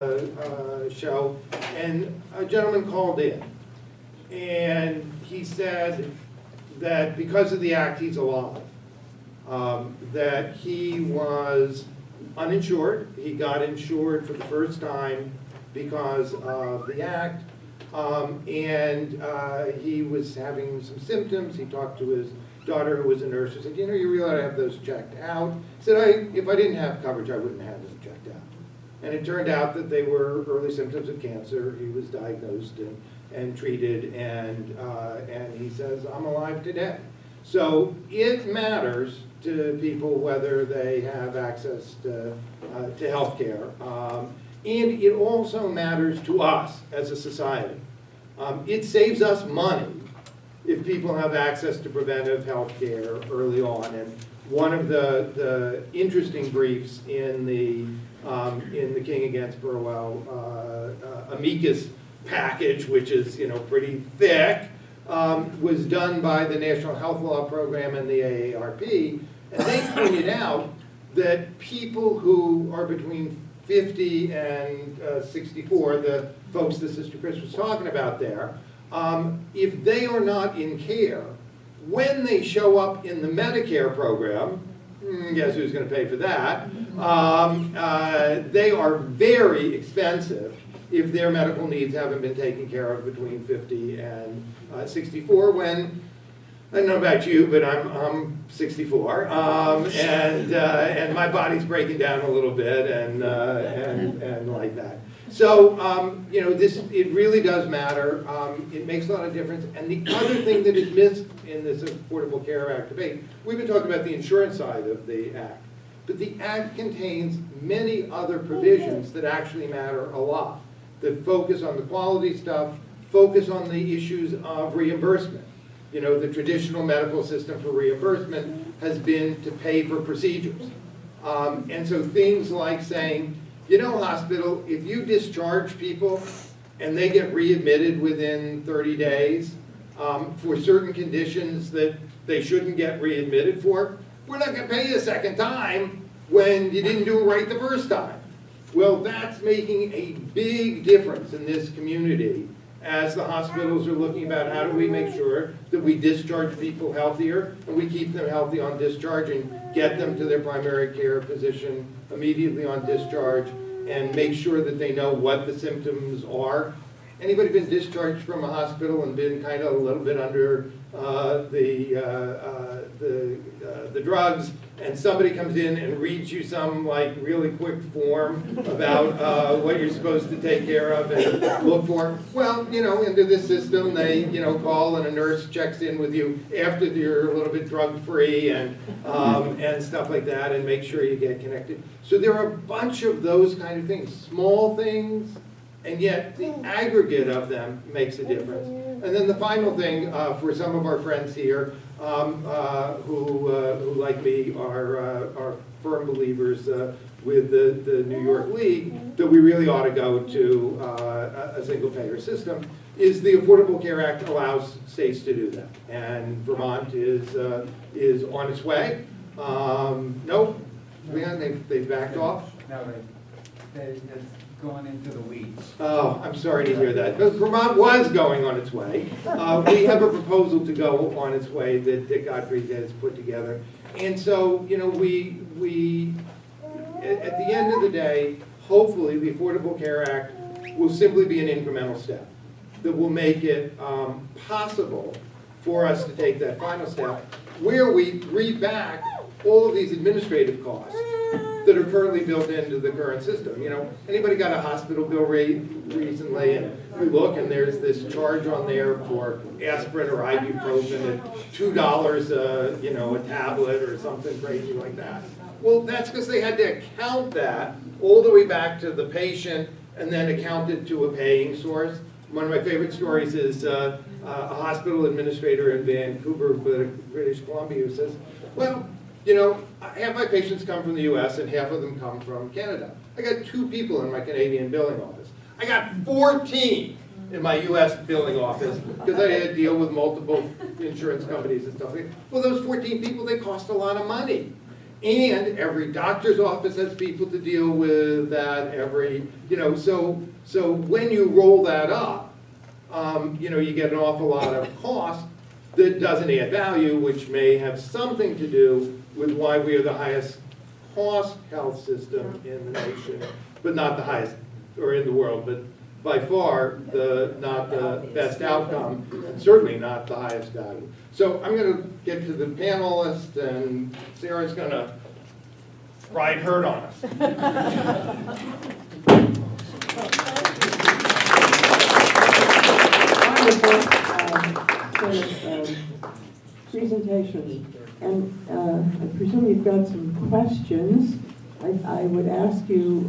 show, and a gentleman called in, and he said that because of the act he's alive, that he was uninsured. He got insured for the first time because of the act, and he was having some symptoms. He talked to his daughter, who was a nurse, who said, you know, you really ought to have those checked out. He said, if I didn't have coverage, I wouldn't have them checked out. And it turned out that they were early symptoms of cancer. He was diagnosed and treated, and he says, I'm alive today. So it matters to people whether they have access to health care. And it also matters to us as a society. It saves us money if people have access to preventive health care early on. And one of the interesting briefs in the King against Burwell amicus package, which is pretty thick, was done by the National Health Law Program and the AARP, and they pointed out that people who are between 50 and 64, the folks that Sister Chris was talking about there, if they are not in care, when they show up in the Medicare program, guess who's going to pay for that? They are very expensive if their medical needs haven't been taken care of between 50 and 64, when, I don't know about you, but I'm 64, and my body's breaking down a little bit, and like that. So, it really does matter. It makes a lot of difference. And the other thing that is missed in this Affordable Care Act debate, we've been talking about the insurance side of the Act, but the Act contains many other provisions that actually matter a lot, that focus on the quality stuff, focus on the issues of reimbursement. The traditional medical system for reimbursement has been to pay for procedures. And so things like saying, hospital, if you discharge people and they get readmitted within 30 days for certain conditions that they shouldn't get readmitted for, we're not going to pay you a second time when you didn't do it right the first time. Well, that's making a big difference in this community as the hospitals are looking about how do we make sure that we discharge people healthier and we keep them healthy on discharge and get them to their primary care physician immediately on discharge and make sure that they know what the symptoms are. Anybody been discharged from a hospital and been kind of a little bit under the drugs, and somebody comes in and reads you some really quick form about what you're supposed to take care of and look for? Well, into this system, they call and a nurse checks in with you after you're a little bit drug-free and stuff like that, and make sure you get connected. So there are a bunch of those kind of things, small things, and yet the aggregate of them makes a difference. And then the final thing for some of our friends here who like me, are firm believers with the New York League that we really ought to go to a single-payer system, is the Affordable Care Act allows states to do that. And Vermont is on its way. Nope, Leon, they've backed off? No, it's going into the weeds. Oh, I'm sorry to hear that. But Vermont was going on its way. We have a proposal to go on its way that Dick Godfrey has put together. And so, we at the end of the day, hopefully the Affordable Care Act will simply be an incremental step that will make it possible for us to take that final step where we read back all of these administrative costs that are currently built into the current system. Anybody got a hospital bill recently, and we look and there's this charge on there for aspirin or ibuprofen at $2 a tablet or something crazy like that. Well, that's because they had to account that all the way back to the patient and then account it to a paying source. One of my favorite stories is a hospital administrator in Vancouver, British Columbia, who says, well, half my patients come from the US and half of them come from Canada. I got 2 people in my Canadian billing office. I got 14 in my US billing office because I had to deal with multiple insurance companies and stuff like that. Well, those 14 people, they cost a lot of money. And every doctor's office has people to deal with that, so when you roll that up, you get an awful lot of cost that doesn't add value, which may have something to do with why we are the highest cost health system in the nation, but not the highest, or in the world, but by far not the best outcome, and certainly not the highest value. So I'm going to get to the panelists, and Sarah's going to ride herd on us. Presentation. And I presume you've got some questions. I would ask you,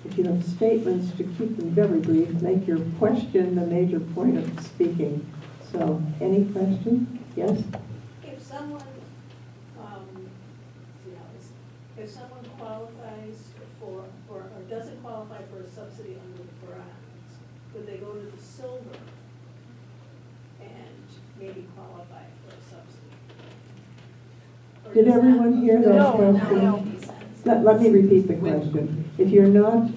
if you have statements, to keep them very brief. Make your question the major point of speaking. So, any question? Yes? If someone, if someone qualifies for, or doesn't qualify for a subsidy under the bronze, could they go to the silver and maybe qualify for a subsidy? Or Did does everyone hear those that questions? make sense? Let me repeat the question. If you're not,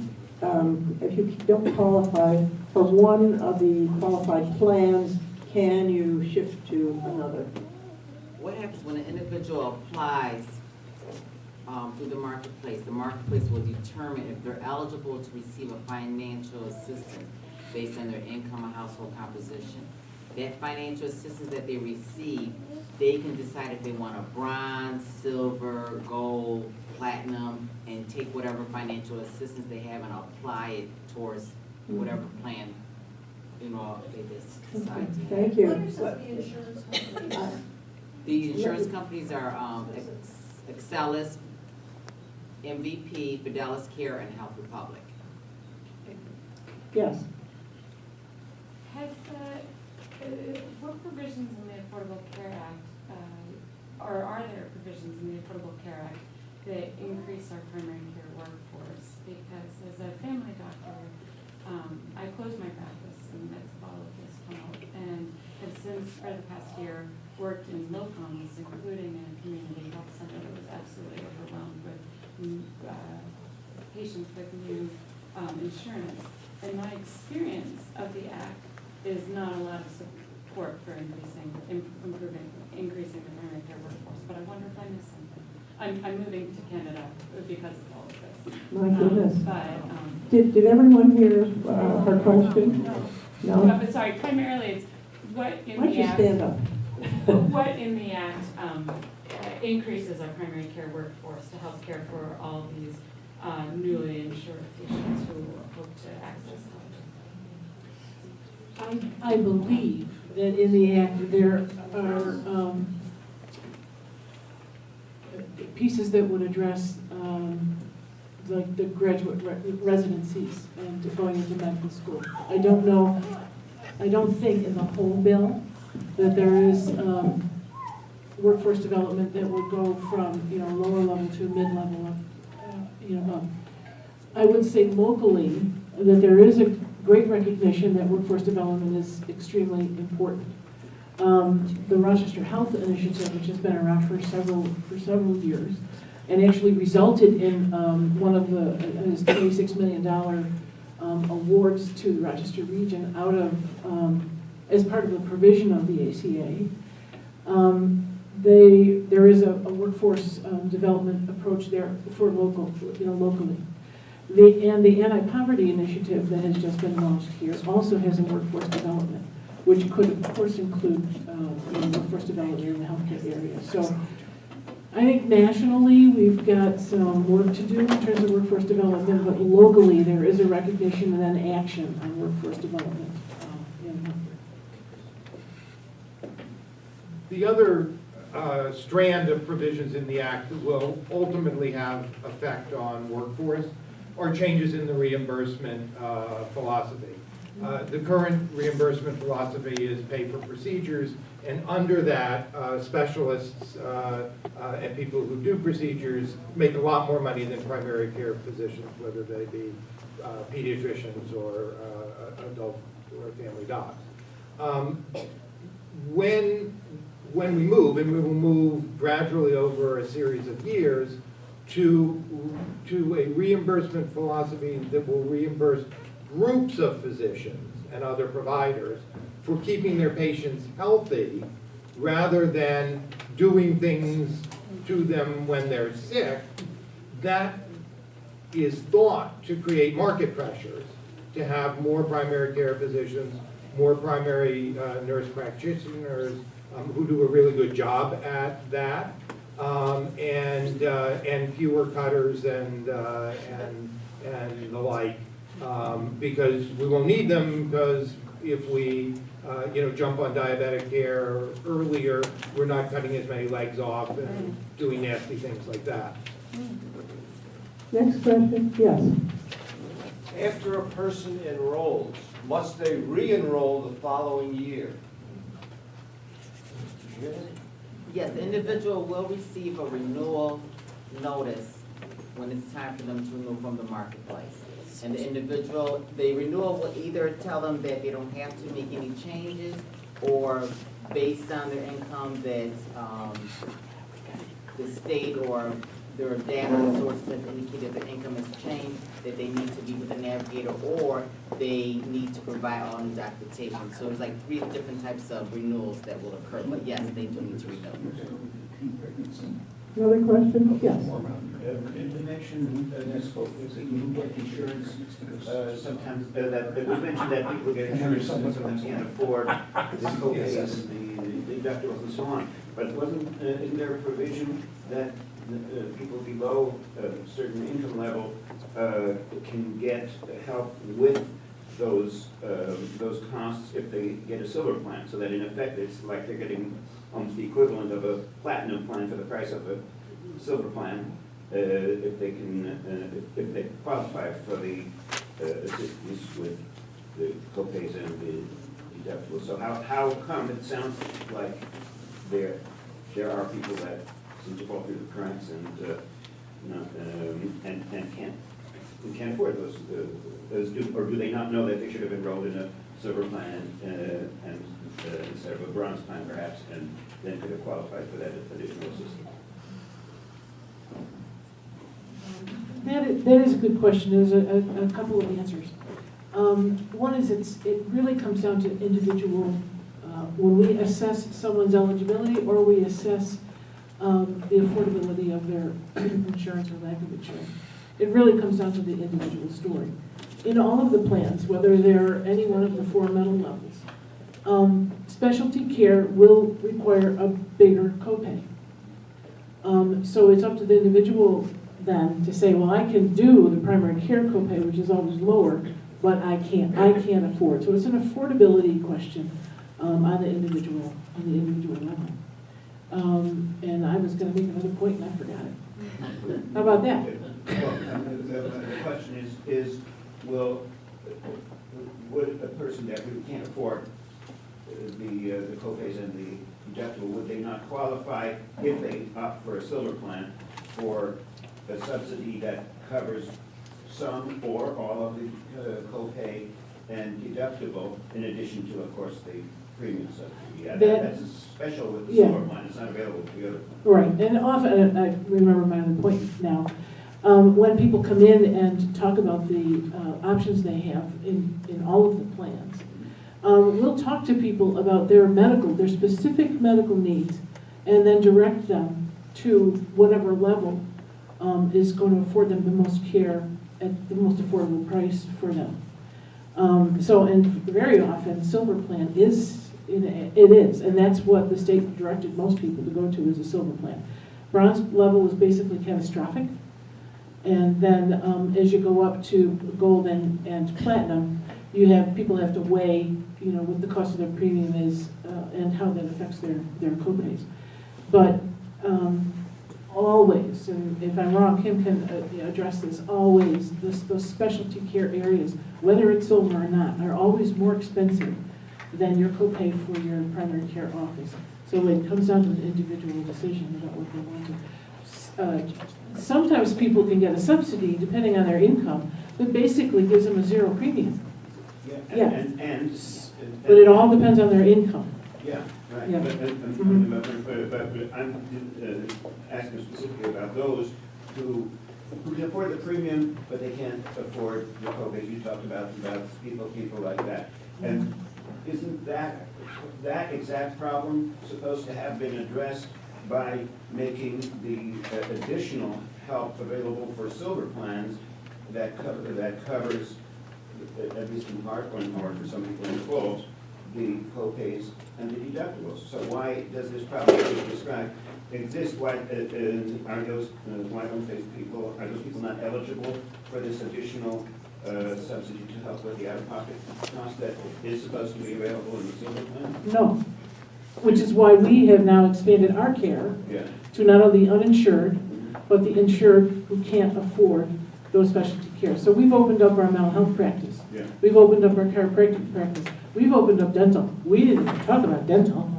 if you don't qualify for one of the qualified plans, can you shift to another? What happens when an individual applies through the marketplace will determine if they're eligible to receive a financial assistance based on their income or household composition. That financial assistance that they receive, they can decide if they want a bronze, silver, gold, platinum, and take whatever financial assistance they have and apply it towards whatever plan, they decide to have. Thank you. What are some of the insurance companies? The insurance companies are Excelis, MVP, Fidelis Care, and Health Republic. Yes. Has what provisions in the Affordable Care Act, or are there provisions in the Affordable Care Act that increase our primary care workforce? Because as a family doctor, I closed my practice in the midst of all of this tumult, and have since, for the past year, worked in locums, including in a community health center that was absolutely overwhelmed with patients with new insurance. And my experience of the act is not a lot of support for increasing the primary care workforce. But I wonder if I missed something. I'm moving to Canada because of all of this. My goodness. But Did everyone hear her question? No? but sorry, primarily it's what in Why don't the you act. stand up? What in the act increases our primary care workforce to help care for all these newly insured patients who hope to access health? I believe that in the act there are pieces that would address like the graduate residencies and going into medical school. I don't think in the whole bill that there is workforce development that would go from lower level to mid-level up. I would say locally that there is a great recognition that workforce development is extremely important. The Rochester Health Initiative, which has been around for several years, and actually resulted in one of the $26 million awards to the Rochester region out of as part of the provision of the ACA. There is a workforce development approach there for locally. And the anti-poverty initiative that has just been launched here also has a workforce development, which could of course include workforce development in the healthcare area. So I think nationally we've got some work to do in terms of workforce development, but locally there is a recognition and then action on workforce development in healthcare. The other strand of provisions in the act that will ultimately have effect on workforce are changes in the reimbursement philosophy. The current reimbursement philosophy is pay for procedures, and under that, specialists and people who do procedures make a lot more money than primary care physicians, whether they be pediatricians or adult or family docs. When when we move, and we will move gradually over a series of years, to a reimbursement philosophy that will reimburse groups of physicians and other providers for keeping their patients healthy, rather than doing things to them when they're sick, that is thought to create market pressures, to have more primary care physicians, more primary nurse practitioners who do a really good job at that, and fewer cutters and the like, because we won't need them, because if we jump on diabetic care earlier, we're not cutting as many legs off and doing nasty things like that. Next question, yes. After a person enrolls, must they re-enroll the following year? Yes, the individual will receive a renewal notice when it's time for them to renew from the marketplace. And the renewal will either tell them that they don't have to make any changes, or based on their income that the state or their data sources have indicated their income has changed, that they need to be with a navigator, or they need to provide all new documentation. So there's like 3 different types of renewals that will occur, but yes, they do need to renew. Another question? Yes. You mentioned that you can get insurance sometimes, that it was mentioned that people get insurance and sometimes can't afford the co-pays and the deductibles and so on. But isn't there a provision that people below a certain income level can get help with those costs if they get a silver plan, so that in effect it's like they're getting almost the equivalent of a platinum plan for the price of a silver plan, if they can if they qualify for the assistance with the co-pays and the deductibles. So how come it sounds like there are people that seem to fall through the cracks and can't afford those, or do they not know that they should have enrolled in a silver plan and instead of a bronze plan perhaps, and then could have qualified for that additional assistance? That is a good question. There's a couple of answers. One is it really comes down to individual, when we assess someone's eligibility, or we assess the affordability of their insurance or lack of insurance. It really comes down to the individual story. In all of the plans, whether they're any one of the 4 metal levels, specialty care will require a bigger copay. So it's up to the individual then to say, well, I can do the primary care copay, which is always lower, but I can't afford. So it's an affordability question on the individual level. And I was going to make another point and I forgot it. How about that? Well, the question is would a person that really can't afford the co-pays and the deductible, would they not qualify if they opt for a silver plan for a subsidy that covers some or all of the co-pay and deductible, in addition to, of course, the premium subsidy? Yeah, that's special with the silver plan. It's not available with the other plan. Right, and often, I remember my other point now, when people come in and talk about the options they have in all of the plans, we'll talk to people about their specific medical needs, and then direct them to whatever level is going to afford them the most care at the most affordable price for them. And very often, silver plan is, and that's what the state directed most people to go to, is a silver plan. Bronze level is basically catastrophic, and then as you go up to gold and platinum, people have to weigh, what the cost of their premium is and how that affects their copays. But always, and if I'm wrong, Kim can address this, always, those specialty care areas, whether it's silver or not, are always more expensive than your copay for your primary care office. So it comes down to an individual decision about what they want to. Sometimes people can get a subsidy depending on their income that basically gives them a 0 premium. Yeah. But it all depends on their income. Yeah, Right, Yeah. but I'm asking specifically about those who can afford the premium, but they can't afford the co-pays you talked about people like that. And isn't that exact problem supposed to have been addressed by making the additional help available for silver plans that covers, at least in part, or for some people in full, the co-pays and the deductibles? So why does this problem that you described exist? Why are those people not eligible for this additional subsidy to help with the out-of-pocket cost that is supposed to be available in the silver plan? No, which is why we have now expanded our care Yeah. to not only uninsured, but the insured who can't afford those specialty care. So we've opened up our mental health practice. Yeah. We've opened up our chiropractic practice. We've opened up dental. We didn't even talk about dental.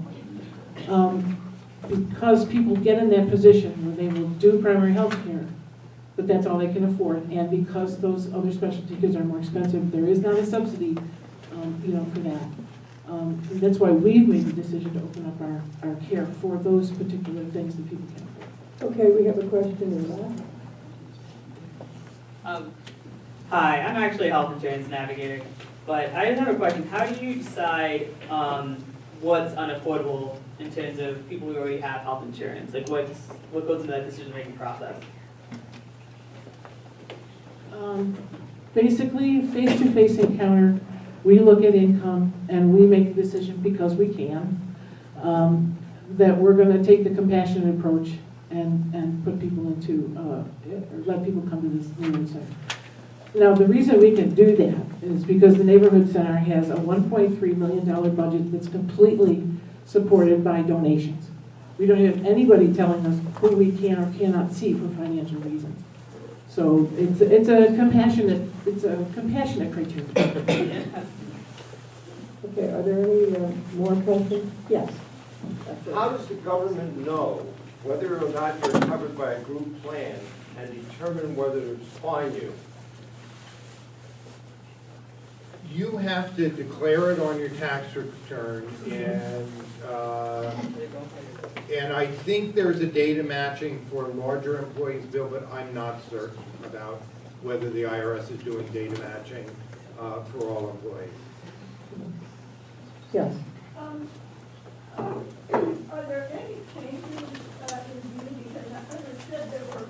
Because people get in that position where they will do primary health care, but that's all they can afford. And because those other specialty kids are more expensive, there is not a subsidy, for that. And that's why we've made the decision to open up our care for those particular things that people can afford. Okay, we have a question in that. Hi, I'm actually a health insurance navigator, but I just have a question. How do you decide what's unaffordable in terms of people who already have health insurance? Like what goes into that decision-making process? Basically, face-to-face encounter, we look at income and we make a decision because we can, that we're going to take the compassionate approach and put people into, let people come to this neighborhood center. Now, the reason we can do that is because the neighborhood center has a $1.3 million budget that's completely supported by donations. We don't have anybody telling us who we can or cannot see for financial reasons. So it's a compassionate criteria. Okay, are there any more questions? Yes. How does the government know whether or not you're covered by a group plan and determine whether to fine you? You have to declare it on your tax return, and I think there's a data matching for larger employees, Bill, but I'm not certain about whether the IRS is doing data matching for all employees. Yes. Are there any changes in view, because I understood there were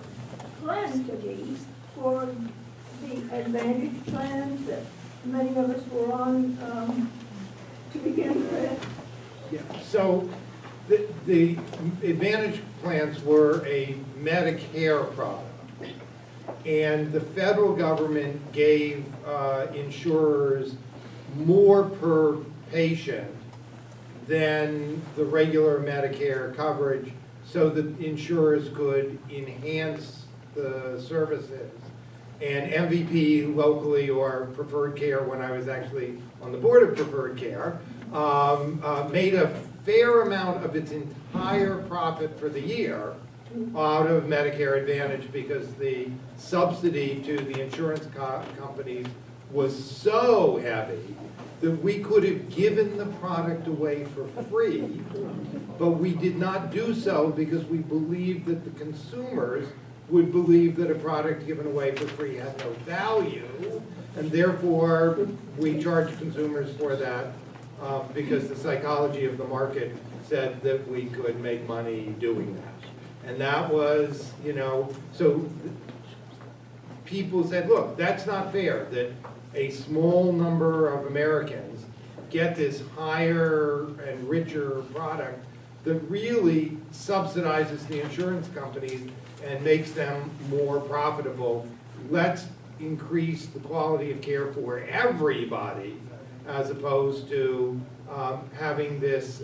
plans to be for the Advantage plans that many of us were on to begin with? Yeah, so the Advantage plans were a Medicare product. And the federal government gave insurers more per patient than the regular Medicare coverage so that insurers could enhance the services. And MVP locally, or Preferred Care, when I was actually on the board of Preferred Care, made a fair amount of its entire profit for the year out of Medicare Advantage because the subsidy to the insurance companies was so heavy that we could have given the product away for free, but we did not do so because we believed that the consumers would believe that a product given away for free had no value, and therefore we charged consumers for that because the psychology of the market said that we could make money doing that. And that was, so people said, look, that's not fair that a small number of Americans get this higher and richer product that really subsidizes the insurance companies and makes them more profitable. Let's increase the quality of care for everybody as opposed to having this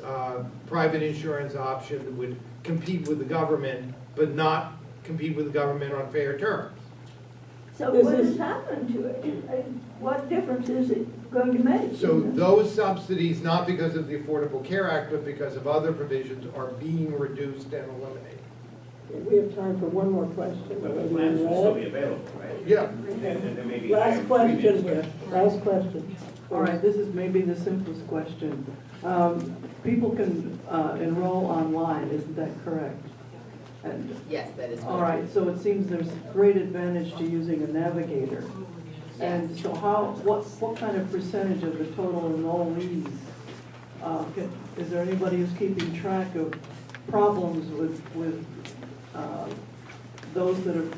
private insurance option that would compete with the government, but not compete with the government on fair terms. So what has happened to it? What difference is it going to make? So those subsidies, not because of the Affordable Care Act, but because of other provisions, are being reduced and eliminated. We have time for one more question. But the plans will still be available, right? Yeah. And there may be Last higher question premiums. here, last question. please. All right, this is maybe the simplest question. People can enroll online, isn't that correct? And, Yes, that is correct. all right, so it seems there's great advantage to using a navigator. And Yes. so what kind of percentage of the total enrollees, is there anybody who's keeping track of problems with those that are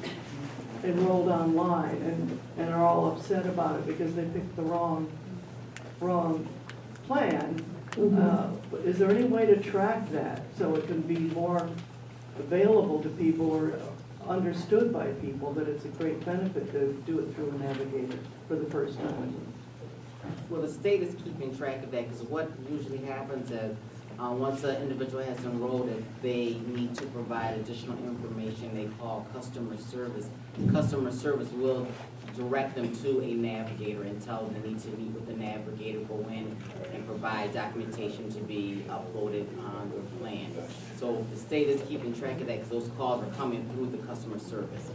enrolled online and are all upset about it because they picked the wrong plan? Is there any way to track that so it can be more available to people or understood by people that it's a great benefit to do it through a navigator for the first time? Well, the state is keeping track of that, because what usually happens is, once an individual has enrolled, if they need to provide additional information, they call customer service. Customer service will direct them to a navigator and tell them they need to meet with the navigator, go in and provide documentation to be uploaded on their plan. So the state is keeping track of that, because those calls are coming through the customer service.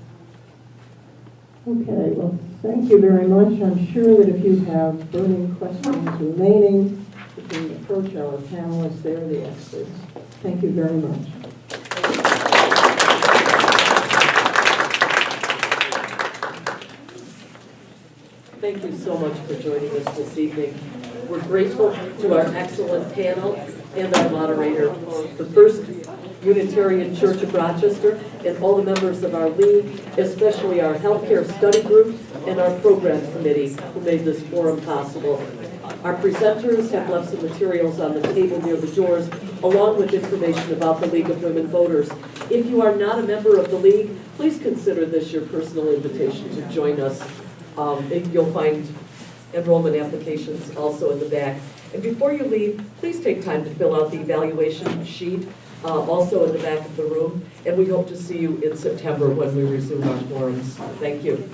Okay, well, thank you very much. I'm sure that if you have burning questions remaining, you can approach our panelists. They're the experts. Thank you very much. Thank you so much for joining us this evening. We're grateful to our excellent panel and our moderator, the First Unitarian Church of Rochester, and all the members of our league, especially our healthcare study group and our program committee who made this forum possible. Our presenters have left some materials on the table near the doors, along with information about the League of Women Voters. If you are not a member of the league, please consider this your personal invitation to join us. You'll find enrollment applications also in the back. And before you leave, please take time to fill out the evaluation sheet, also in the back of the room. And we hope to see you in September when we resume our forums. Thank you.